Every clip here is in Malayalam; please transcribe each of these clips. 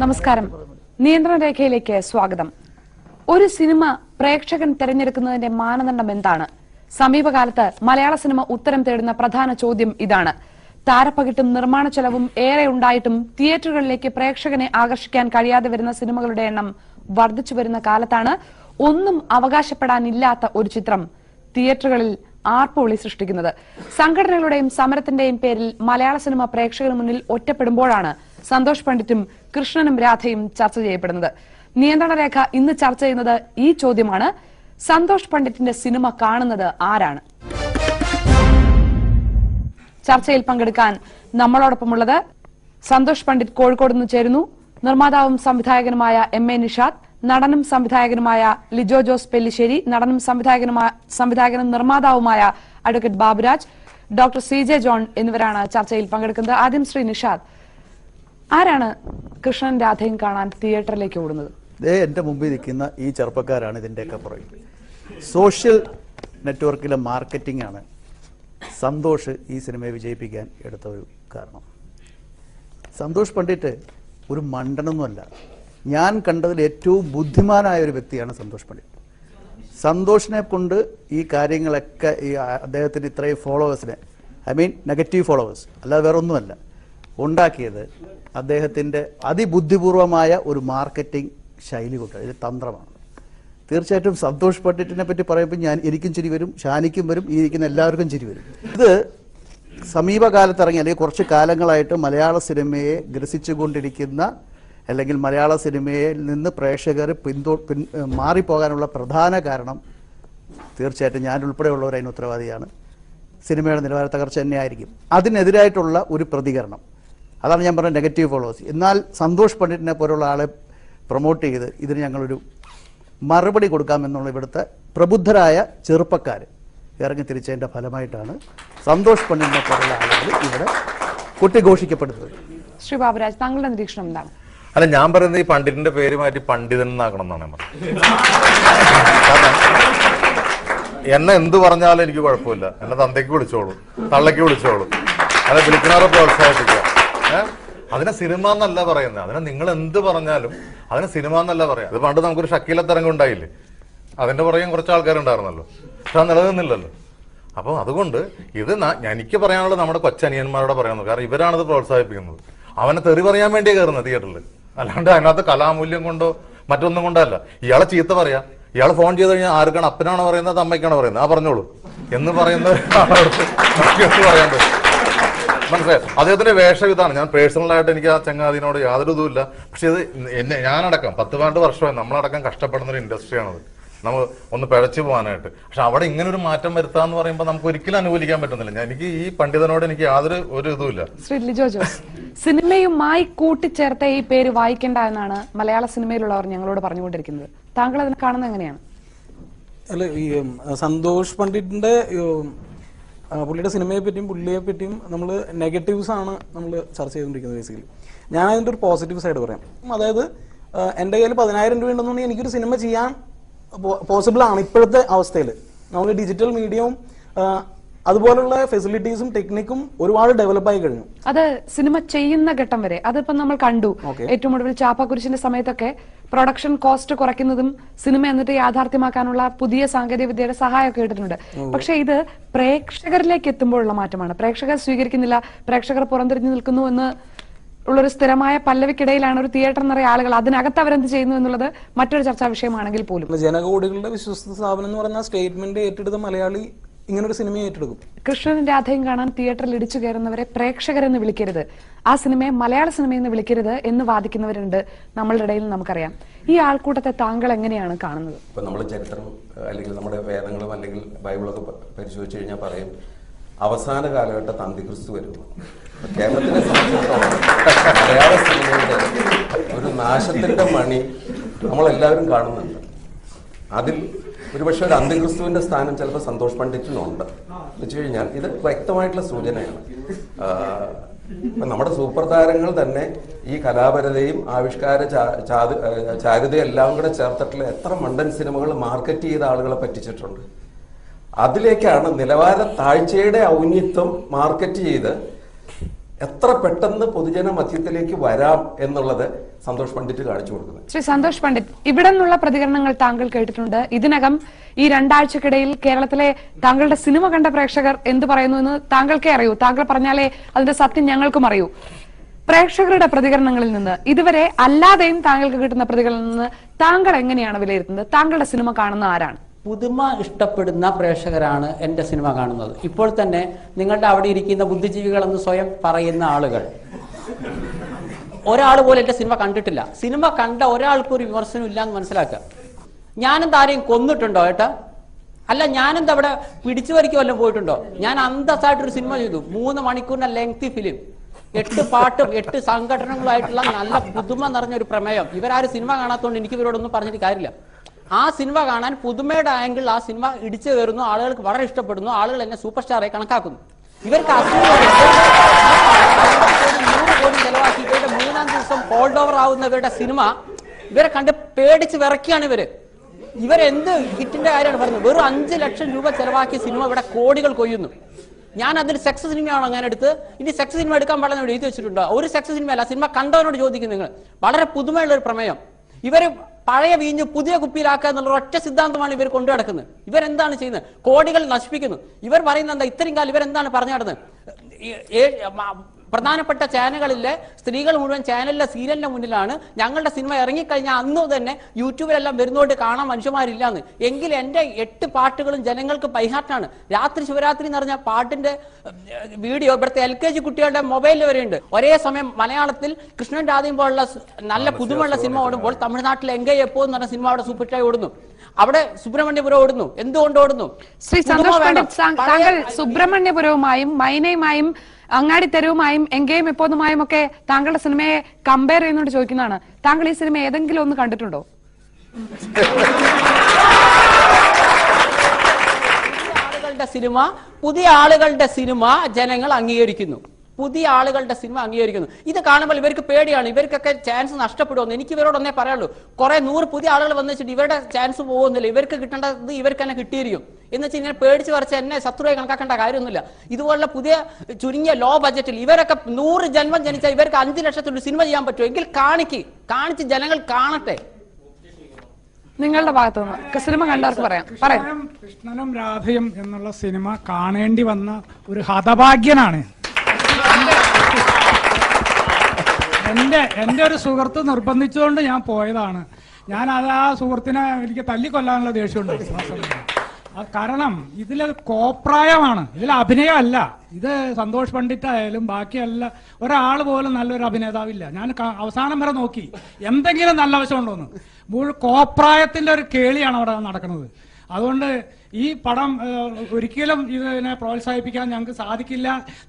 നമസ്കാരം. നിയന്ത്രണ രേഖയിലേക്ക് സ്വാഗതം. ഒരു സിനിമ പ്രേക്ഷകൻ തെരഞ്ഞെടുക്കുന്നതിന്റെ മാനദണ്ഡം എന്താണ്? സമീപകാലത്ത് മലയാള സിനിമ ഉത്തരം തേടുന്ന പ്രധാന ചോദ്യം ഇതാണ്. താരപ്പകിട്ടും നിർമ്മാണ ചെലവും ഏറെ ഉണ്ടായിട്ടും തിയേറ്ററുകളിലേക്ക് പ്രേക്ഷകനെ ആകർഷിക്കാൻ കഴിയാതെ വരുന്ന സിനിമകളുടെ എണ്ണം വർദ്ധിച്ചു വരുന്ന കാലത്താണ് ഒന്നും അവകാശപ്പെടാനില്ലാത്ത ഒരു ചിത്രം തിയേറ്ററുകളിൽ ആർപ്പുവിളി സൃഷ്ടിക്കുന്നത്. സംഘടനകളുടെയും സമരത്തിന്റെയും പേരിൽ മലയാള സിനിമ പ്രേക്ഷകന് മുന്നിൽ ഒറ്റപ്പെടുമ്പോഴാണ് സന്തോഷ് പണ്ഡിറ്റും കൃഷ്ണനും രാധയും ചർച്ച ചെയ്യപ്പെടുന്നത്. നിയന്ത്രണ രേഖ ഇന്ന് ചർച്ച ചെയ്യുന്നത് ഈ ചോദ്യമാണ്: സന്തോഷ് പണ്ഡിറ്റിന്റെ സിനിമ കാണുന്നത് ആരാണ്? ചർച്ചയിൽ പങ്കെടുക്കാൻ നമ്മളോടൊപ്പമുള്ളത് സന്തോഷ് പണ്ഡിറ്റ് കോഴിക്കോട് നിന്ന് ചേരുന്നു. നിർമ്മാതാവും സംവിധായകനുമായ MA നിഷാദ്, നടനും സംവിധായകനുമായ ലിജോ ജോസ് പെല്ലിശ്ശേരി, നടനും സംവിധായകനും നിർമ്മാതാവുമായ advocate Baburaj, doctor CJ John എന്നിവരാണ് ചർച്ചയിൽ പങ്കെടുക്കുന്നത്. ആദ്യം ശ്രീ നിഷാദ്, ആരാണ് കൃഷ്ണൻ രാധയും കാണാൻ തിയേറ്ററിലേക്ക് ഓടുന്നത്? എന്റെ മുമ്പിൽ നിൽക്കുന്ന ഈ ചെറുപ്പക്കാരാണ് ഇതിന്റെയൊക്കെ പുറകിൽ. സോഷ്യൽ നെറ്റ്വർക്കിലെ മാർക്കറ്റിംഗ് ആണ് സന്തോഷ് ഈ സിനിമയെ വിജയിപ്പിക്കാൻ എടുത്ത ഒരു കാരണം. സന്തോഷ് പണ്ഡിറ്റ് ഒരു മണ്ടനൊന്നുമല്ല. ഞാൻ കണ്ടതിൽ ഏറ്റവും ബുദ്ധിമാനായ ഒരു വ്യക്തിയാണ് സന്തോഷ് പണ്ഡിറ്റ്. സന്തോഷിനെ കൊണ്ട് ഈ കാര്യങ്ങളൊക്കെ ഈ അദ്ദേഹത്തിന് ഇത്രയും ഫോളോവേഴ്സിനെ, നെഗറ്റീവ് ഫോളോവേഴ്സ് അല്ലാതെ വേറെ ഒന്നുമല്ല, ഉണ്ടാക്കിയത് അദ്ദേഹത്തിൻ്റെ അതിബുദ്ധിപൂർവമായ ഒരു മാർക്കറ്റിംഗ് ശൈലി കൊണ്ട്. ഇത് തന്ത്രമാണ്. തീർച്ചയായിട്ടും സന്തോഷ് പണ്ഡിറ്റിനെ പറ്റി പറയുമ്പോൾ എനിക്കും ചിരി വരും, ഷാനിക്കും വരും, ഈ ഇരിക്കുന്ന എല്ലാവർക്കും ചിരി വരും. ഇത് സമീപകാലത്ത് ഇറങ്ങി അല്ലെങ്കിൽ കുറച്ച് കാലങ്ങളായിട്ട് മലയാള സിനിമയെ ഗ്രസിച്ചുകൊണ്ടിരിക്കുന്ന അല്ലെങ്കിൽ മലയാള സിനിമയിൽ നിന്ന് പ്രേക്ഷകർ മാറിപ്പോകാനുള്ള പ്രധാന കാരണം തീർച്ചയായിട്ടും ഞാൻ ഉൾപ്പെടെയുള്ളവർ അതിന് ഉത്തരവാദിയാണ്. സിനിമയുടെ നിലവാര തകർച്ച തന്നെയായിരിക്കും. അതിനെതിരായിട്ടുള്ള ഒരു പ്രതികരണം, അതാണ് ഞാൻ പറഞ്ഞ നെഗറ്റീവ് ഫോളോവേഴ്സ്. എന്നാൽ സന്തോഷ് പണ്ഡിറ്റിനെ പോലുള്ള ആളെ പ്രൊമോട്ട് ചെയ്ത് ഇതിന് ഞങ്ങളൊരു മറുപടി കൊടുക്കാമെന്നുള്ള ഇവിടുത്തെ പ്രബുദ്ധരായ ചെറുപ്പക്കാർ ഇറങ്ങി തിരിച്ചതിൻ്റെ ഫലമായിട്ടാണ് സന്തോഷ് പണ്ഡിറ്റിനെ പോലുള്ള ആളുകൾ ഇവിടെ കൊട്ടിഘോഷിക്കപ്പെടുന്നത്. ശ്രീ ബാബുരാജ്, താങ്കളുടെ നിരീക്ഷണം എന്താണ്? അല്ല, ഞാൻ പറയുന്നത് ഈ പണ്ഡിറ്റിന്റെ പേര് മാറ്റി പണ്ഡിതൻ എന്നാക്കണം എന്നാണ് ഞാൻ പറഞ്ഞത്. എന്നെ എന്ത് പറഞ്ഞാലും എനിക്ക് കുഴപ്പമില്ല. എന്നെ തന്തയ്ക്ക് വിളിച്ചോളൂ, തള്ളയ്ക്ക് വിളിച്ചോളൂ, അതെ, വിളിക്കണവരെ പ്രോത്സാഹിപ്പിക്കുക. അതിനെ സിനിമ എന്നല്ല പറയുന്നത്. അതിനെ നിങ്ങൾ എന്ത് പറഞ്ഞാലും അതിനെ സിനിമ എന്നല്ല പറയാം. അത് പണ്ട് നമുക്കൊരു ഷക്കീല തരംഗം ഉണ്ടായില്ലേ, അതിന്റെ പുറകെ കുറച്ച് ആൾക്കാരുണ്ടായിരുന്നല്ലോ, പക്ഷെ അത് നിലനിന്നില്ലല്ലോ. അപ്പം അതുകൊണ്ട് ഇത് എനിക്ക് പറയാനുള്ളത് നമ്മുടെ കൊച്ചനിയന്മാരോട് പറയാനുള്ളത്. കാരണം ഇവരാണിത് പ്രോത്സാഹിപ്പിക്കുന്നത്. അവനെ തെറി പറയാൻ വേണ്ടിയേ കയറുന്നത് തിയേറ്ററിൽ, അല്ലാണ്ട് അതിനകത്ത് കലാമൂല്യം കൊണ്ടോ മറ്റൊന്നും കൊണ്ടല്ല. ഇയാളെ ചീത്ത പറയാ, ഇയാൾ ഫോൺ ചെയ്ത് കഴിഞ്ഞാൽ ആർക്കാണ്, അപ്പനാണോ പറയുന്നത് അമ്മയ്ക്കാണോ പറയുന്നത്, പറഞ്ഞോളൂ എന്ന് പറയുന്നത് പറയാണ്ട് മനസ്സിലായോ? അദ്ദേഹത്തിന്റെ വേഷം ഇതാണ്. ഞാൻ പേഴ്സണലായിട്ട് എനിക്ക് ആ ചങ്ങാതിനോട് യാതൊരു ഇതുമില്ല. പക്ഷെ ഇത് ഞാനടക്കം 10-12 വർഷമായി നമ്മളടക്കം കഷ്ടപ്പെടുന്ന ഒരു ഇൻഡസ്ട്രിയാണത്, നമ്മൾ ഒന്ന് പിഴച്ചു പോകാനായിട്ട്. പക്ഷെ അവിടെ ഇങ്ങനെ ഒരു മാറ്റം വരുത്താന്ന് പറയുമ്പോൾ നമുക്ക് ഒരിക്കലും അനുകൂലിക്കാൻ പറ്റുന്നില്ല. എനിക്ക് ഈ പണ്ഡിതനോട് എനിക്ക് യാതൊരു ഒരു ഇതുമില്ല. ശ്രീ ലിജോ ജോസ്, സിനിമയുമായി കൂട്ടിച്ചേർത്ത ഈ പേര് വായിക്കേണ്ട എന്നാണ് മലയാള സിനിമയിലുള്ളവർ ഞങ്ങളോട് പറഞ്ഞുകൊണ്ടിരിക്കുന്നത്. താങ്കൾ അതിനെ കാണുന്നത് എങ്ങനെയാണ്? അല്ല, ഈ സന്തോഷ് പണ്ഡിറ്റിന്റെ പുള്ളിയുടെ സിനിമയെ പറ്റിയും പുള്ളിയെ പറ്റിയും നമ്മൾ നെഗറ്റീവ്സ് ആണ് നമ്മൾ ചർച്ച ചെയ്തുകൊണ്ടിരിക്കുന്നത്. ബേസിക്കലി ഞാൻ അതിൻ്റെ ഒരു പോസിറ്റീവ് സൈഡ് പറയാം. അതായത് എൻ്റെ കയ്യിൽ 10,000 രൂപ ഉണ്ടെന്നുണ്ടെങ്കിൽ എനിക്കൊരു സിനിമ ചെയ്യാൻ പോസിബിൾ ആണ്. ഇപ്പോഴത്തെ അവസ്ഥയിൽ നമ്മൾ ഡിജിറ്റൽ മീഡിയവും അതുപോലുള്ള ഫെസിലിറ്റീസും ടെക്നിക്കും ഒരുപാട് ഡെവലപ്പായി കഴിഞ്ഞു. അത് സിനിമ ചെയ്യുന്ന ഘട്ടം വരെ അതിപ്പോ നമ്മൾ കണ്ടു. ഏറ്റവും ഒടുവിൽ ചാപ്പാക്കുരിശിന്റെ സമയത്തൊക്കെ പ്രൊഡക്ഷൻ കോസ്റ്റ് കുറയ്ക്കുന്നതും സിനിമ എന്നിട്ട് യാഥാർത്ഥ്യമാക്കാനുള്ള പുതിയ സാങ്കേതിക വിദ്യയുടെ സഹായമൊക്കെ കിട്ടുന്നുണ്ട്. പക്ഷെ ഇത് പ്രേക്ഷകരിലേക്ക് എത്തുമ്പോഴുള്ള മാറ്റമാണ്. പ്രേക്ഷകർ സ്വീകരിക്കുന്നില്ല, പ്രേക്ഷകർ പുറംതിരിഞ്ഞു നിൽക്കുന്നു എന്ന് ഉള്ളൊരു സ്ഥിരമായ പല്ലവിക്കിടയിലാണ് ഒരു തിയേറ്റർ നിറയെ ആളുകൾ. അതിനകത്ത് അവരെന്ത് ചെയ്യുന്നു എന്നുള്ളത് മറ്റൊരു ചർച്ചാ വിഷയമാണെങ്കിൽ പോലും. ജനകോടികളുടെ വിശ്വസ്ത സ്ഥാപനം എന്ന് പറഞ്ഞ സ്റ്റേറ്റ്മെന്റ് ഏറ്റെടുത്ത മലയാളി ഇങ്ങനൊരു സിനിമ ഏറ്റെടുക്കും. കൃഷ്ണനും രാധയും കാണാൻ തിയേറ്ററിൽ ഇടിച്ചു കയറുന്നവരെ പ്രേക്ഷകരെന്ന് വിളിക്കരുത്, ആ സിനിമയെ മലയാള സിനിമയെന്ന് വിളിക്കരുത് എന്ന് വാദിക്കുന്നവരുണ്ട് നമ്മളുടെ ഇടയിൽ. നമുക്കറിയാം. ഈ ആൾക്കൂട്ടത്തെ താങ്കൾ എങ്ങനെയാണ് കാണുന്നത്? ഇപ്പൊ നമ്മൾ ചരിത്രം അല്ലെങ്കിൽ നമ്മുടെ വേദങ്ങളും അല്ലെങ്കിൽ ബൈബിളൊക്കെ പരിശോധിച്ചു കഴിഞ്ഞാൽ പറയും അവസാന കാലഘട്ടത്ത് അന്തിക്രിസ്തു വരും. കേരളത്തിനെ സംബന്ധിച്ചിടത്തോളം മലയാള സിനിമയുടെ ഒരു നാശത്തിന്റെ മണി നമ്മളെല്ലാവരും കാണുന്നുണ്ട്. അതിൽ ഒരുപക്ഷെ ഒരു അന്തിക്രിസ്തുവിന്റെ സ്ഥാനം ചിലപ്പോൾ സന്തോഷ് പണ്ഡിറ്റിനുണ്ട് എന്ന് വെച്ച് കഴിഞ്ഞാൽ ഇത് വ്യക്തമായിട്ടുള്ള സൂചനയാണ്. നമ്മുടെ സൂപ്പർ താരങ്ങൾ തന്നെ ഈ കലാപരതയും ആവിഷ്കാര ചാരുതയും എല്ലാം കൂടെ ചേർത്തിട്ടുള്ള എത്ര മണ്ടൻ സിനിമകൾ മാർക്കറ്റ് ചെയ്ത ആളുകളെ പറ്റിച്ചിട്ടുണ്ട്. അതിലേക്കാണ് നിലവാര താഴ്ചയുടെ ഔന്നിത്യം മാർക്കറ്റ് ചെയ്ത് എത്ര പെട്ടെന്ന് പൊതുജന മധ്യത്തിലേക്ക് വരാം എന്നുള്ളത് സന്തോഷ് പണ്ഡിറ്റ് കാണിച്ചു കൊടുക്കുന്നത്. ശ്രീ സന്തോഷ് പണ്ഡിറ്റ്, ഇവിടെ നിന്നുള്ള പ്രതികരണങ്ങൾ താങ്കൾ കേട്ടിട്ടുണ്ട്. ഇതിനകം ഈ 2 ആഴ്ചക്കിടയിൽ കേരളത്തിലെ താങ്കളുടെ സിനിമ കണ്ട പ്രേക്ഷകർ എന്ത് പറയുന്നു എന്ന് താങ്കൾക്കേ അറിയൂ. താങ്കൾ പറഞ്ഞാലേ അതിന്റെ സത്യം ഞങ്ങൾക്കും അറിയൂ. പ്രേക്ഷകരുടെ പ്രതികരണങ്ങളിൽ നിന്ന് ഇതുവരെ അല്ലാതെയും താങ്കൾക്ക് കിട്ടുന്ന പ്രതികരണങ്ങളിൽ നിന്ന് താങ്കൾ എങ്ങനെയാണ് വിലയിരുത്തുന്നത്? താങ്കളുടെ സിനിമ കാണുന്ന ആരാണ്? പുതുമ ഇഷ്ടപ്പെടുന്ന പ്രേക്ഷകരാണ് എൻ്റെ സിനിമ കാണുന്നത്. ഇപ്പോൾ തന്നെ നിങ്ങളുടെ അവിടെ ഇരിക്കുന്ന ബുദ്ധിജീവികളെന്ന് സ്വയം പറയുന്ന ആളുകൾ ഒരാൾ പോലും എൻ്റെ സിനിമ കണ്ടിട്ടില്ല. സിനിമ കണ്ട ഒരാൾക്കും ഒരു വിമർശനം ഇല്ല എന്ന് മനസ്സിലാക്കുക. ഞാനെന്താ ആരെയും കൊന്നിട്ടുണ്ടോ ഏട്ടാ? അല്ല, ഞാനെന്താ അവിടെ പിടിച്ചു വരയ്ക്ക് വല്ലതും പോയിട്ടുണ്ടോ? ഞാൻ അന്തസ്സായിട്ടൊരു സിനിമ ചെയ്തു. 3 മണിക്കൂറിന്റെ ലെങ്തി ഫിലിം, 8 പാട്ടും 8 സംഘടനകളായിട്ടുള്ള നല്ല പുതുമ നിറഞ്ഞൊരു പ്രമേയം. ഇവരാരും സിനിമ കാണാത്തതുകൊണ്ട് എനിക്ക് ഇവരോടൊന്നും പറഞ്ഞിട്ട് കാര്യമില്ല. ആ സിനിമ കാണാൻ പുതുമയുടെ ആംഗിൾ ആ സിനിമ ഇടിച്ചു കയറുന്നു, ആളുകൾക്ക് വളരെ ഇഷ്ടപ്പെടുന്നു, ആളുകൾ എന്നെ സൂപ്പർ സ്റ്റാറായി കണക്കാക്കുന്നു. ഇവർക്ക് 100 കോടി ചെലവാക്കി ഇവരുടെ 3-ാം ദിവസം ഹോൾഡ് ഓവർ ആവുന്ന ഇവരുടെ സിനിമ ഇവരെ കണ്ട് പേടിച്ച് വിറയ്ക്കുകയാണ് ഇവര്. ഇവരെന്ത് ഹിറ്റിന്റെ കാര്യമാണ് പറയുന്നത്? വെറും 5 ലക്ഷം രൂപ ചെലവാക്കിയ സിനിമ ഇവിടെ കോടികൾ കൊയ്യുന്നു. ഞാൻ അതിൽ സെക്സ് സിനിമയാണോ ഞാൻ എടുത്ത്? ഇനി സെക്സ് സിനിമ എടുക്കാൻ പാടില്ല എഴുതി വെച്ചിട്ടുണ്ടോ? ഒരു സെക്സ് സിനിമയല്ല. സിനിമ കണ്ടവനോട് ചോദിക്കും നിങ്ങൾ. വളരെ പുതുമയുള്ള ഒരു പ്രമേയം. ഇവര് പഴയ വീഞ്ഞ് പുതിയ കുപ്പിയിലാക്കുക എന്നുള്ള ഒറ്റ സിദ്ധാന്തമാണ് ഇവർ കൊണ്ടു നടക്കുന്നത്. ഇവരെന്താണ് ചെയ്യുന്നത്? കോടികൾ നശിപ്പിക്കുന്നു. ഇവർ പറയുന്നത് എന്താ? ഇത്രയും കാലം ഇവരെന്താണ് പറഞ്ഞു നടന്നത്? പ്രധാനപ്പെട്ട ചാനലുകളിലെ സ്ത്രീകൾ മുഴുവൻ ചാനലിലെ സീരിയലിന്റെ മുന്നിലാണ്. ഞങ്ങളുടെ സിനിമ ഇറങ്ങിക്കഴിഞ്ഞാൽ അന്ന് തന്നെ യൂട്യൂബിലെല്ലാം വരുന്നോണ്ട് കാണാൻ മനുഷ്യന്മാരില്ലാന്ന്. എങ്കിൽ എൻ്റെ 8 പാട്ടുകളും ജനങ്ങൾക്ക് ബൈഹാർട്ടാണ്. രാത്രി ശിവരാത്രി എന്ന് പറഞ്ഞ പാട്ടിന്റെ വീഡിയോ ഇവിടുത്തെ LKG കുട്ടികളുടെ മൊബൈലിൽ വരെയുണ്ട്. ഒരേ സമയം മലയാളത്തിൽ കൃഷ്ണൻ രാധയും പോലുള്ള നല്ല പുതുമുള്ള സിനിമ ഓടുമ്പോൾ തമിഴ്നാട്ടിൽ എങ്കൈ എപ്പോ എന്ന് പറഞ്ഞ സിനിമ അവിടെ സൂപ്പർഹിറ്റായി ഓടുന്നു. അവിടെ സുബ്രഹ്മണ്യപുരം ഓടുന്നു. എന്തുകൊണ്ട് ഓടുന്നു? ശ്രീ സന്തോഷ് പണ്ഡിറ്റ്, താങ്കൾ സുബ്രഹ്മണ്യപുരവുമായും മൈനയുമായും അങ്ങാടി തെരുവുമായും എങ്കേയും എപ്പോന്നുമായും ഒക്കെ താങ്കളുടെ സിനിമയെ കമ്പയർ ചെയ്യുന്നോണ്ട് ചോദിക്കുന്നതാണ്. താങ്കൾ ഈ സിനിമ ഏതെങ്കിലും ഒന്ന് കണ്ടിട്ടുണ്ടോ? പുതിയ ആളുകളുടെ സിനിമ ജനങ്ങൾ അംഗീകരിക്കുന്നു. പുതിയ ആളുകളുടെ സിനിമ അംഗീകരിക്കുന്നു. ഇത് കാണുമ്പോൾ ഇവർക്ക് പേടിയാണ്. ഇവർക്കൊക്കെ ചാൻസ് നഷ്ടപ്പെടുമെന്ന് എനിക്ക് ഇവരോടൊന്നേ പറയാനുള്ളൂ. കുറെ 100 പുതിയ ആളുകൾ വന്നു വെച്ചിട്ട് ഇവരുടെ ചാൻസ് പോകുന്നില്ല. ഇവർക്ക് കിട്ടേണ്ടത് ഇവർക്ക് തന്നെ കിട്ടിയിരിക്കും എന്ന് വെച്ചാൽ ഇങ്ങനെ പേടിച്ച് വരച്ച് എന്നെ ശത്രുവായി കണക്കാക്കേണ്ട കാര്യമൊന്നുമില്ല. ഇതുപോലുള്ള പുതിയ ചുരുങ്ങിയ ലോ ബഡ്ജറ്റിൽ ഇവരൊക്കെ 100 ജന്മം ജനിച്ചാൽ ഇവർക്ക് 5 ലക്ഷത്തിൽ സിനിമ ചെയ്യാൻ പറ്റുമോ? എങ്കിൽ കാണിച്ച് ജനങ്ങൾ കാണട്ടെ. നിങ്ങളുടെ ഭാഗത്തുനിന്ന് സിനിമ കണ്ടവർക്ക് പറയാം. കൃഷ്ണനും രാധയും എന്നുള്ള സിനിമ കാണേണ്ടി വന്ന ഒരു ഹതഭാഗ്യനാണ്. എന്റെ ഒരു സുഹൃത്ത് നിർബന്ധിച്ചുകൊണ്ട് ഞാൻ പോയതാണ്. ഞാൻ അത് ആ സുഹൃത്തിനെ എനിക്ക് തല്ലിക്കൊല്ലാനുള്ള ദേഷ്യമുണ്ട്. കാരണം ഇതില് കോപ്രായമാണ്, ഇതിൽ അഭിനയമല്ല. ഇത് സന്തോഷ് പണ്ഡിറ്റ് ആയാലും ബാക്കിയല്ല ഒരാൾ പോലും നല്ലൊരു അഭിനേതാവില്ല. ഞാൻ അവസാനം വരെ നോക്കി എന്തെങ്കിലും നല്ല വശമുണ്ടോന്ന്. കോപ്രായത്തിന്റെ ഒരു കേളിയാണ് അവിടെ നടക്കുന്നത്. അതുകൊണ്ട് ഈ പടം ഒരിക്കലും ഇതിനെ പ്രോത്സാഹിപ്പിക്കാൻ ഞങ്ങൾക്ക് സാധിക്കില്ല.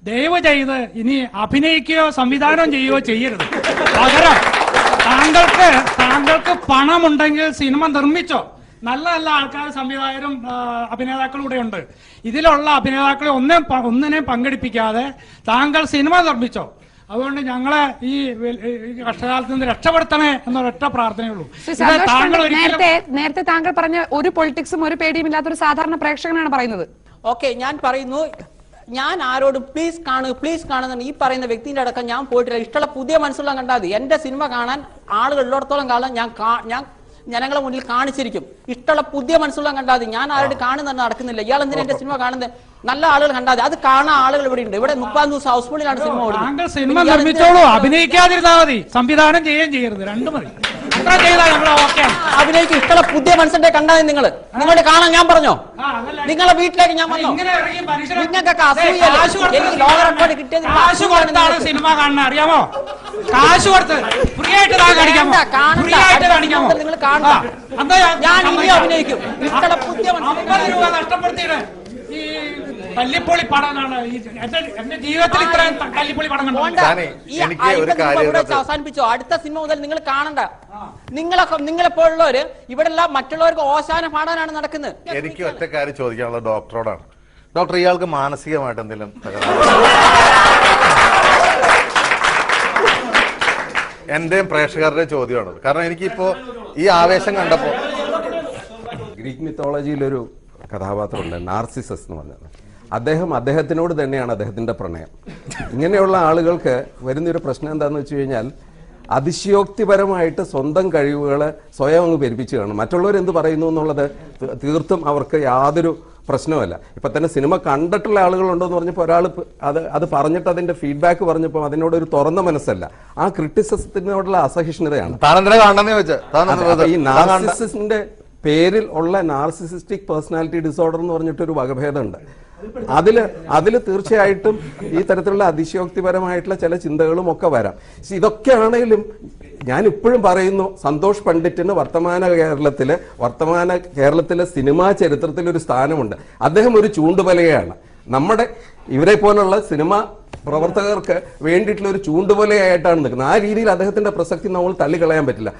ദയവ് ചെയ്ത് ഇനി അഭിനയിക്കുകയോ സംവിധാനം ചെയ്യുകയോ ചെയ്യരുത്. പകരം താങ്കൾക്ക് പണമുണ്ടെങ്കിൽ സിനിമ നിർമ്മിച്ചോ. നല്ല നല്ല ആൾക്കാർ, സംവിധായകരും അഭിനേതാക്കളും കൂടെ ഉണ്ട്. ഇതിലുള്ള അഭിനേതാക്കളെ ഒന്നിനെയും പങ്കെടുപ്പിക്കാതെ താങ്കൾ സിനിമ നിർമ്മിച്ചോ. അതുകൊണ്ട് ഞങ്ങളെ ഈ കഷ്ടകാലത്ത് നിന്ന് രക്ഷപ്പെടുത്തണേ എന്നൊരൊറ്റ പ്രാർത്ഥനയുള്ളൂ. നേരത്തെ താങ്കൾ പറഞ്ഞ ഒരു പൊളിറ്റിക്സും ഒരു പേടിയും ഇല്ലാത്തൊരു സാധാരണ പ്രേക്ഷകനാണ് പറയുന്നത്. ഓക്കെ, ഞാൻ പറയുന്നു, ഞാൻ ആരോടും പ്ലീസ് കാണുന്ന ഈ പറയുന്ന വ്യക്തിന്റെ അടക്കം ഞാൻ പോയിട്ടില്ല. ഇഷ്ടമുള്ള പുതിയ മനസ്സുള്ള കണ്ടാൽ മതി. എന്റെ സിനിമ കാണാൻ ആളുകൾ ഉള്ളിടത്തോളം കാലം ഞാൻ ജനങ്ങളെ മുന്നിൽ കാണിച്ചിരിക്കും. ഇഷ്ടമുള്ള പുതിയ മനസ്സുള്ള കണ്ടാൽ മതി. ഞാൻ ആരോട് കാണുന്ന നടക്കുന്നില്ല. ഇയാൾ എന്തിനാ എന്റെ സിനിമ കാണുന്നത്? നല്ല ആളുകൾ കണ്ടാൽ അത് കാണാൻ ആളുകൾ ഇവിടെ ഉണ്ട്. ഇവിടെ 30 ദിവസം ഹൗസ്ഫുള്ളിലാണ് സിനിമ ഓടുന്നത്. സിനിമ നിർമ്മിച്ചോളൂ, അഭിനയിക്കാതിരുന്നാൽ മതി. സംവിധാനം ചെയ്യുകയും ചെയ്യരുത്, രണ്ടും മതി. അഭിനയിക്കും. ഇഷ്ടമുള്ള പുതിയ മനസ്സിന്റെ കണ്ടാൽ നിങ്ങളുടെ കാണാൻ ഞാൻ പറഞ്ഞോ? നിങ്ങളുടെ വീട്ടിലേക്ക് ഞാൻ വന്നോ? നിങ്ങൾക്കൊക്കെ അസൂയല്ല. എനിക്ക് ലോക റെക്കോർഡ് കിട്ടിയത് സിനിമ കാണാൻ അറിയാമോ? കാശ് കൊടുത്ത് ഫ്രീ ആയിട്ട് നിങ്ങൾ കാണണ്ട. ഞാൻ ഇനി അഭിനയിക്കും. ഇഷ്ടമുള്ള പുതിയ 50 രൂപ നഷ്ടപ്പെടുത്തിയിട്ട് ഈ തല്ലിപ്പൊളി പടമാണ് എന്റെ ജീവിതത്തിൽ ഇത്രയും തല്ലിപ്പൊളി പടം അവസാനിപ്പിച്ചോ. അടുത്ത സിനിമ മുതൽ നിങ്ങൾ കാണണ്ട. നിങ്ങളെപ്പോലുള്ളവര് ഇവിടെ മറ്റുള്ളവർക്ക് ഓശാന പാടാനാണ് നടക്കുന്നത്. എനിക്ക് ഒറ്റ കാര്യം ചോദിക്കാനുള്ളത് ഡോക്ടറോടാണ്. ഡോക്ടർ, ഇയാൾക്ക് മാനസികമായിട്ട് എന്തെങ്കിലും എന്റെയും പ്രേക്ഷകരുടെ ചോദ്യമാണത്. കാരണം എനിക്കിപ്പോ ഈ ആവേശം കണ്ടപ്പോ ഗ്രീക്ക് മിത്തോളജിയിലൊരു കഥാപാത്രമുണ്ട്, നാർസിസസ് എന്ന് പറഞ്ഞത്. അദ്ദേഹത്തിനോട് തന്നെയാണ് അദ്ദേഹത്തിന്റെ പ്രണയം. ഇങ്ങനെയുള്ള ആളുകൾക്ക് വരുന്നൊരു പ്രശ്നം എന്താണെന്ന് വെച്ച് കഴിഞ്ഞാൽ അതിശയോക്തിപരമായിട്ട് സ്വന്തം കഴിവുകളെ സ്വയം അങ്ങ് പെരുപ്പിച്ച് കാണും. മറ്റുള്ളവരെന്ത് പറയുന്നു എന്നുള്ളത് തീർത്തും അവർക്ക് യാതൊരു പ്രശ്നമല്ല. ഇപ്പൊ തന്നെ സിനിമ കണ്ടിട്ടുള്ള ആളുകളുണ്ടോന്ന് പറഞ്ഞപ്പോൾ ഒരാൾ അത് പറഞ്ഞിട്ട് അതിന്റെ ഫീഡ്ബാക്ക് പറഞ്ഞപ്പോൾ അതിനോടൊരു തുറന്ന മനസ്സല്ല, ആ ക്രിറ്റിസിസത്തിനോടുള്ള അസഹിഷ്ണുതയാണ്. ഈ നാർസിസിന്റെ പേരിൽ ഉള്ള നാർസിസിസ്റ്റിക് പേഴ്സണാലിറ്റി ഡിസോർഡർ എന്ന് പറഞ്ഞിട്ടൊരു വകഭേദമുണ്ട്. അതില് തീർച്ചയായിട്ടും ഈ തരത്തിലുള്ള അതിശയോക്തിപരമായിട്ടുള്ള ചില ചിന്തകളും ഒക്കെ വരാം. ഇതൊക്കെ ആണെങ്കിലും ഞാൻ ഇപ്പോഴും പറയുന്നു, സന്തോഷ് പണ്ഡിറ്റിന് വർത്തമാന കേരളത്തിലെ സിനിമാ ചരിത്രത്തിൽ ഒരു സ്ഥാനമുണ്ട്. അദ്ദേഹം ഒരു ചൂണ്ടുപലകയാണ്. നമ്മുടെ ഇവരെ പോലുള്ള സിനിമാ പ്രവർത്തകർക്ക് വേണ്ടിയിട്ടുള്ള ഒരു ചൂണ്ടുപലയായിട്ടാണ് നിൽക്കുന്നത്. ആ രീതിയിൽ അദ്ദേഹത്തിന്റെ പ്രസക്തി നമ്മൾ തള്ളിക്കളയാൻ പറ്റില്ല.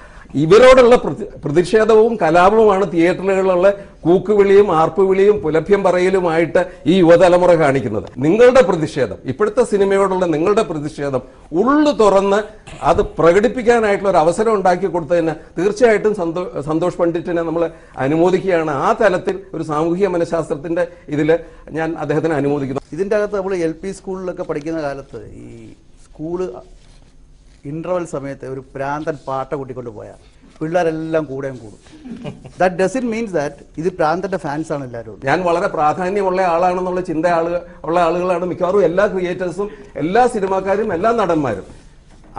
ഇവരോടുള്ള പ്രതിഷേധവും കലാപവുമാണ് തിയേറ്ററുകളിലുള്ള കൂക്കുവിളിയും ആർപ്പുവിളിയും പുലഭ്യം പറയലുമായിട്ട് ഈ യുവതലമുറ കാണിക്കുന്നത്. നിങ്ങളുടെ പ്രതിഷേധം, ഇപ്പോഴത്തെ സിനിമയോടുള്ള നിങ്ങളുടെ പ്രതിഷേധം ഉള്ളു തുറന്ന് അത് പ്രകടിപ്പിക്കാനായിട്ടുള്ള ഒരു അവസരം ഉണ്ടാക്കി കൊടുത്തതിന് തീർച്ചയായിട്ടും സന്തോഷ് പണ്ഡിറ്റിനെ നമ്മൾ അനുമോദിക്കുകയാണ്. ആ തലത്തിൽ ഒരു സാമൂഹിക മനഃശാസ്ത്രത്തിന്റെ ഇതില് ഞാൻ അദ്ദേഹത്തിനെ അനുമോദിക്കുന്നു. ഇതിന്റെ അകത്ത് നമ്മൾ LP സ്കൂളിലൊക്കെ പഠിക്കുന്ന കാലത്ത് ഈ സ്കൂള് ഇന്റർവെൽ സമയത്ത് ഒരു പ്രാന്തൻ പാട്ട കൂട്ടിക്കൊണ്ട് പോയാൽ പിള്ളേരെല്ലാം കൂടും. ദാറ്റ് ഡസന്റ് മീൻസ് ദാറ്റ് ഇത് പ്രാന്തന്റെ ഫാൻസ് ആണ് എല്ലാവരും. ഞാൻ വളരെ പ്രാധാന്യമുള്ള ആളാണെന്നുള്ള ചിന്ത ഉള്ള ആളുകളാണ് മിക്കവാറും എല്ലാ ക്രിയേറ്റേഴ്സും, എല്ലാ സിനിമാക്കാരും, എല്ലാ നടന്മാരും.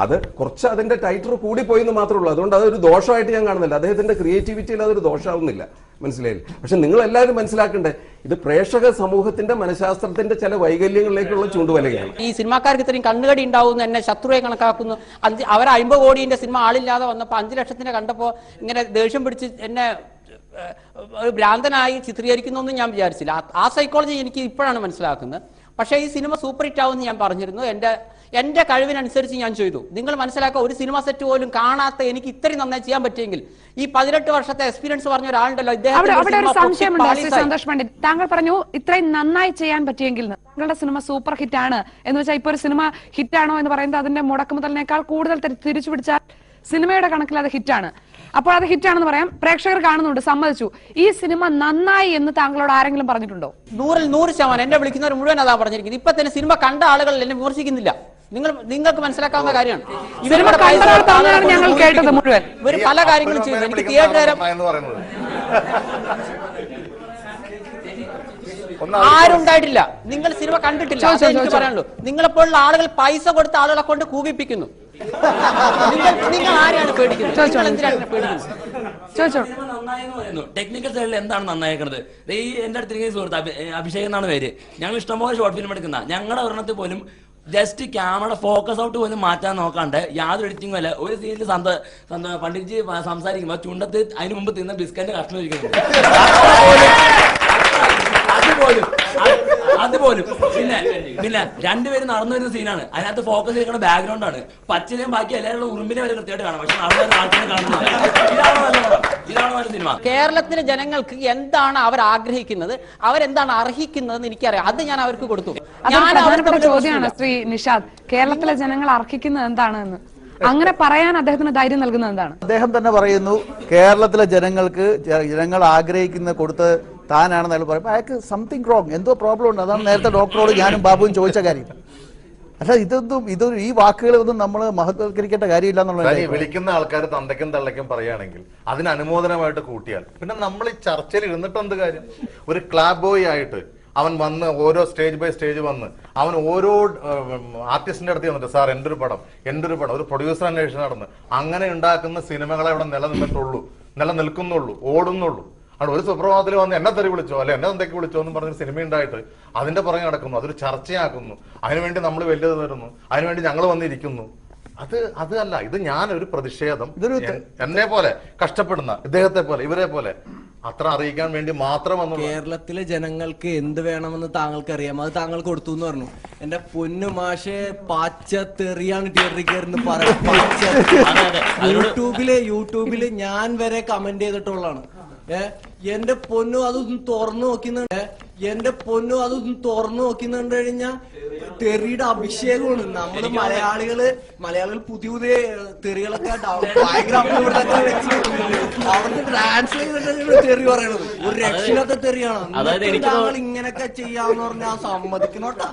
അത് കുറച്ച് അതിന്റെ ടൈറ്റർ കൂടിപ്പോയി എന്ന് മാത്രമേ ഉള്ളൂ. അതുകൊണ്ട് അതൊരു ദോഷമായിട്ട് ഞാൻ കാണുന്നില്ല. അദ്ദേഹത്തിന്റെ ക്രിയേറ്റിവിറ്റിയിൽ അതൊരു ദോഷമാവുന്നില്ല, മനസ്സിലായില്ല. പക്ഷെ നിങ്ങൾ എല്ലാവരും മനസ്സിലാക്കണ്ടേ, ഇത് പ്രേക്ഷക സമൂഹത്തിന്റെ മനഃശാസ്ത്രത്തിന്റെ ചില വൈകല്യങ്ങളിലേക്കുള്ള ചൂണ്ടുവലകയാണ്. ഈ സിനിമാക്കാർക്ക് ഇത്രയും കണ്ണുകടി ഉണ്ടാവുന്നു, എന്നെ ശത്രുവെ കണക്കാക്കുന്നു. അവർ 50 കോടിന്റെ സിനിമ ആളില്ലാതെ വന്നപ്പോൾ 5 ലക്ഷത്തിന് കണ്ടപ്പോൾ ഇങ്ങനെ ദേഷ്യം പിടിച്ച് എന്നെ ഒരു ഭ്രാന്തനായി ചിത്രീകരിക്കുന്നു ഞാൻ വിചാരിച്ചില്ല. ആ സൈക്കോളജി എനിക്ക് ഇപ്പോഴാണ് മനസ്സിലാക്കുന്നത്. പക്ഷേ ഈ സിനിമ സൂപ്പർ ഹിറ്റ് ആവുമെന്ന് ഞാൻ പറഞ്ഞിരുന്നു. എന്റെ കഴിവിനനുസരിച്ച് ഞാൻ ചെയ്തു. നിങ്ങൾ മനസ്സിലാക്കുക, ഒരു സിനിമ സെറ്റ് പോലും കാണാത്ത എനിക്ക് ഇത്രയും നന്നായി ചെയ്യാൻ പറ്റിയെങ്കിൽ ഈ 18 വർഷത്തെ എക്സ്പീരിയൻസ് പറഞ്ഞ ഒരാളുണ്ടല്ലോ, സന്തോഷ് പണ്ഡിറ്റ്, താങ്കൾ പറഞ്ഞു ഇത്രയും നന്നായി ചെയ്യാൻ പറ്റിയെങ്കിൽ താങ്കളുടെ സിനിമ സൂപ്പർ ഹിറ്റ് ആണ് എന്ന് വെച്ചാൽ ഇപ്പൊ ഒരു സിനിമ ഹിറ്റാണോ എന്ന് പറയുന്നത് അതിന്റെ മുടക്കുമുതലിനേക്കാൾ കൂടുതൽ തിരിച്ചു പിടിച്ചാൽ സിനിമയുടെ കണക്കിൽ അത് ഹിറ്റാണ്. അപ്പോൾ അത് ഹിറ്റാണെന്ന് പറയാം, പ്രേക്ഷകർ കാണുന്നുണ്ട്, സമ്മതിച്ചു. ഈ സിനിമ നന്നായി എന്ന് താങ്കളോട് ആരെങ്കിലും പറഞ്ഞിട്ടുണ്ടോ? 100% എന്നെ വിളിക്കുന്നവർ മുഴുവൻ അതാ പറഞ്ഞിരിക്കുന്നത്. ഇപ്പൊ തന്നെ സിനിമ കണ്ട ആളുകൾ എന്നെ വിമർശിക്കുന്നില്ല. നിങ്ങൾക്ക് മനസ്സിലാക്കാവുന്ന കാര്യമാണ്. ഞങ്ങൾ കേട്ടത് മുഴുവൻ ഇവർ പല കാര്യങ്ങളും ചെയ്തു. എനിക്ക് തിയേറ്റർ ആരുണ്ടായിട്ടില്ല. നിങ്ങൾ സിനിമ കണ്ടിട്ടില്ല, എനിക്ക് പറയാനുള്ളൂ. നിങ്ങളെപ്പോലുള്ള ആളുകൾ പൈസ കൊടുത്ത ആളുകളെ കൊണ്ട് കൂവിപ്പിക്കുന്നു. നിങ്ങൾ ആരെയാണ് പേടിക്കുന്നത്? ടെക്നിക്കൽ സൈഡിൽ എന്താണ് നന്നായിരിക്കുന്നത്? ഈ എന്റെ അടുത്തിരിക്കുന്ന സുഹൃത്ത് അഭിഷേക് എന്നാണ് പേര്. ഞങ്ങൾ ഇഷ്ടംപോലെ ഷോർട്ട് ഫിലിം എടുക്കുന്ന, ഞങ്ങളുടെ ഒരെണ്ണത്തിൽ പോലും ജസ്റ്റ് ക്യാമറ ഫോക്കസ് ഔട്ട് പോലും മാറ്റാൻ നോക്കാണ്ട് യാതൊരു എഡിറ്റിംഗും അല്ല. ഒരു സീനിൽ പണ്ഡിറ്റ്ജി സംസാരിക്കുമ്പോൾ ചുണ്ടത്ത് അതിന് മുമ്പ് തിന്ന ബിസ്ക്കറ്റിന്റെ കഷ്ണം ഇരിക്കുന്നുണ്ട്. അതുപോലും പിന്നെ രണ്ടുപേരും നടന്നു വരുന്ന സീനാണ്. അതിനകത്ത് ഫോക്കസ് ചെയ്യുന്ന ബാക്ക്ഗ്രൗണ്ട് ആണ്. പച്ചനെയും ബാക്കി എല്ലാവരും ഉറുമ്പിനെ വരെ കൃത്യമായിട്ട് കാണാം. പക്ഷെ ആൾക്കാരെ കാണുന്നത് ഇതാണ് നല്ല സിനിമ. കേരളത്തിലെ ജനങ്ങൾക്ക് എന്താണ് അവർ ആഗ്രഹിക്കുന്നത്, അവരെന്താണ് അർഹിക്കുന്നതെന്ന് എനിക്കറിയാം. അത് ഞാൻ അവർക്ക് കൊടുത്തു. ചോദ്യമാണ് ശ്രീ നിഷാദ്, കേരളത്തിലെ ജനങ്ങൾ അർഹിക്കുന്നത് എന്താണെന്ന് അങ്ങനെ പറയാൻ അദ്ദേഹത്തിന് ധൈര്യം നൽകുന്നത് എന്താണ്? അദ്ദേഹം തന്നെ പറയുന്നു കേരളത്തിലെ ജനങ്ങൾ ആഗ്രഹിക്കുന്ന കൊടുത്ത് താനാണെന്ന് അയാൾ പറയുമ്പോൾ അയാൾക്ക് സംതിങ് റോങ്, എന്തോ പ്രോബ്ലം ഉണ്ട്. അതാണ് നേരത്തെ ഡോക്ടറോട് ഞാനും ബാബുവും ചോദിച്ച കാര്യം. അല്ല ഇതൊരു ഈ വാക്കുകളൊന്നും നമ്മൾ മഹത്വവൽക്കരിക്കേണ്ട കാര്യമില്ല എന്നുള്ളത്. വിളിക്കുന്ന ആൾക്കാർ തന്തയ്ക്കും തള്ളയ്ക്കും പറയുകയാണെങ്കിൽ അതിന് അനുമോദനമായിട്ട് കൂട്ടിയാൽ പിന്നെ നമ്മൾ ഈ ചർച്ചയിൽ ഇരുന്നിട്ട് എന്ത് കാര്യം? ഒരു ക്ലാബ് ബോയ് ആയിട്ട് അവൻ വന്ന് ഓരോ സ്റ്റേജ് ബൈ സ്റ്റേജ് വന്ന് അവൻ ഓരോ ആർട്ടിസ്റ്റിന്റെ അടുത്ത് വന്നിട്ട് സാർ എൻ്റെ ഒരു പടം ഒരു പ്രൊഡ്യൂസർ അന്വേഷണം നടന്ന് അങ്ങനെ ഉണ്ടാക്കുന്ന സിനിമകളെ അവിടെ നിലനിൽക്കുന്നുള്ളൂ, ഓടുന്നുള്ളൂ. അവിടെ ഒരു സുപ്രഭാതത്തിൽ വന്ന് എന്നെ തെറി വിളിച്ചോ അല്ലെ എന്നെ എന്തൊക്കെ വിളിച്ചോ എന്ന് പറഞ്ഞൊരു സിനിമ ഉണ്ടായിട്ട് അതിന്റെ പുറകെ നടക്കുന്നു, അതൊരു ചർച്ചയാക്കുന്നു, അതിനുവേണ്ടി നമ്മൾ വലുത് തരുന്നു, അതിനുവേണ്ടി ഞങ്ങൾ വന്നിരിക്കുന്നു. അതല്ല, ഇത് ഞാനൊരു പ്രതിഷേധം എന്നെ പോലെ കഷ്ടപ്പെടുന്ന ഇദ്ദേഹത്തെ പോലെ ഇവരെ പോലെ അത്ര അറിയിക്കാൻ വേണ്ടി മാത്രം. കേരളത്തിലെ ജനങ്ങൾക്ക് എന്ത് വേണമെന്ന് താങ്കൾക്ക് അറിയാം, അത് താങ്കൾ കൊടുത്തു എന്ന് പറഞ്ഞു. എന്റെ പൊന്നു മാഷെ പച്ച തെറിയാണ് തിയേറ്ററിൽ കയറുന്ന യൂട്യൂബില് ഞാൻ വരെ കമന്റ് ചെയ്തിട്ടുള്ളതാണ്. എന്റെ പൊന്നു അതൊന്ന് തുറന്നു നോക്കിന്നുണ്ട് കഴിഞ്ഞാ തെറിയുടെ അഭിഷേകമാണ്. നമ്മള് മലയാളികൾ പുതിയ തെറികളൊക്കെ അവിടുന്ന് ട്രാൻസ്ലേറ്റ് ചെയ്തിട്ട് തെറി പറയണത് ഒരു രക്ഷയില്ലാത്ത തെറിയാണ്. താങ്കൾ ഇങ്ങനെയൊക്കെ ചെയ്യാന്ന് പറഞ്ഞാൽ സമ്മതിക്കണോട്ടാ.